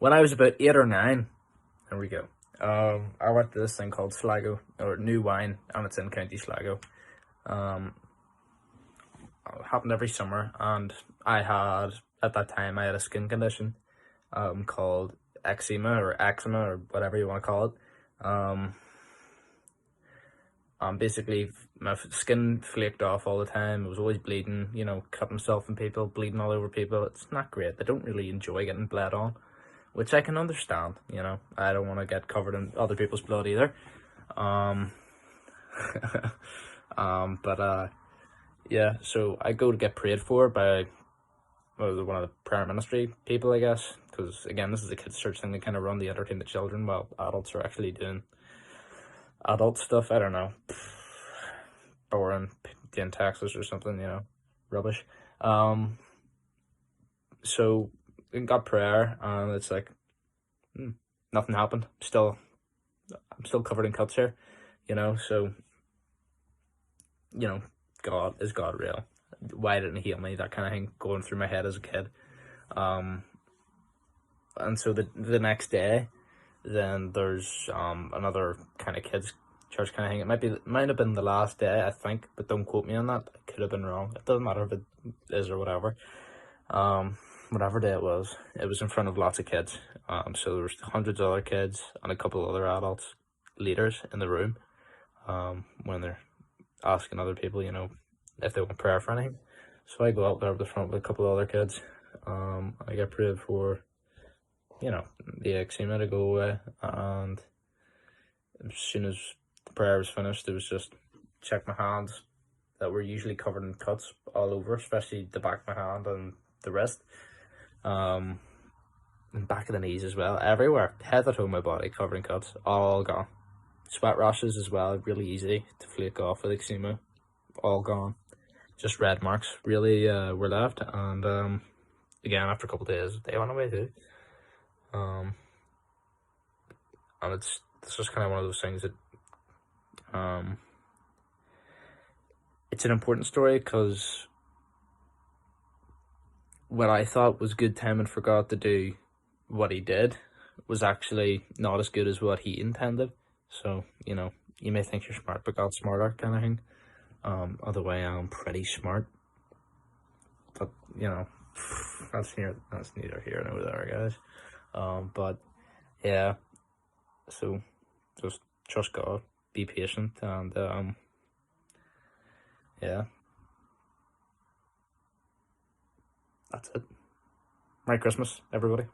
When I was about 8 or 9, there we go. I went to this thing called Sligo, or New Wine, and it's in County Sligo. Um, it happened every summer, and at that time, I had a skin condition, called eczema or whatever you want to call it. Um, Basically, my skin flaked off all the time. It was always bleeding, cut myself in people, bleeding all over people. It's not great. I don't really enjoy getting bled on, which I can understand. I don't want to get covered in other people's blood either. Um, but yeah, so I go to get prayed for by one of the prayer ministry people, I guess, because again, this is a kids' church thing. They kind of run the entertain the children while adults are actually doing adult stuff. I don't know, boring, paying taxes or something, rubbish. Um, so we got prayer, and it's like nothing happened. I'm still covered in cuts here, So God, is God real? Why didn't he heal me? That kind of thing going through my head as a kid. And so the next day, then there's another kind of kids church kind of thing. It might have been the last day, I think, but don't quote me on that. It could have been wrong. It doesn't matter if it is or whatever. Whatever day it was in front of lots of kids. So there was hundreds of other kids and a couple of other adults, leaders in the room. When they're asking other people, if they want prayer for anything. So I go out there up the front with a couple of other kids. I get prayed for, the eczema to go away, and as soon as the prayer was finished, it was just check my hands that were usually covered in cuts all over, especially the back of my hand and the wrist, and back of the knees as well, everywhere, head to toe my body covered in cuts, all gone. Sweat rashes as well, really easy to flake off with eczema, all gone. Just red marks really were left, and again, after a couple of days, they went away too. And it's just kind of one of those things that it's an important story, because what I thought was good timing for God to do what he did was actually not as good as what he intended. So, you may think you're smart, but God's smarter, kind of thing. Other way, I'm pretty smart. But, that's neither here nor there, guys. But, yeah, so just trust God, be patient, and, yeah, that's it. Merry Christmas, everybody.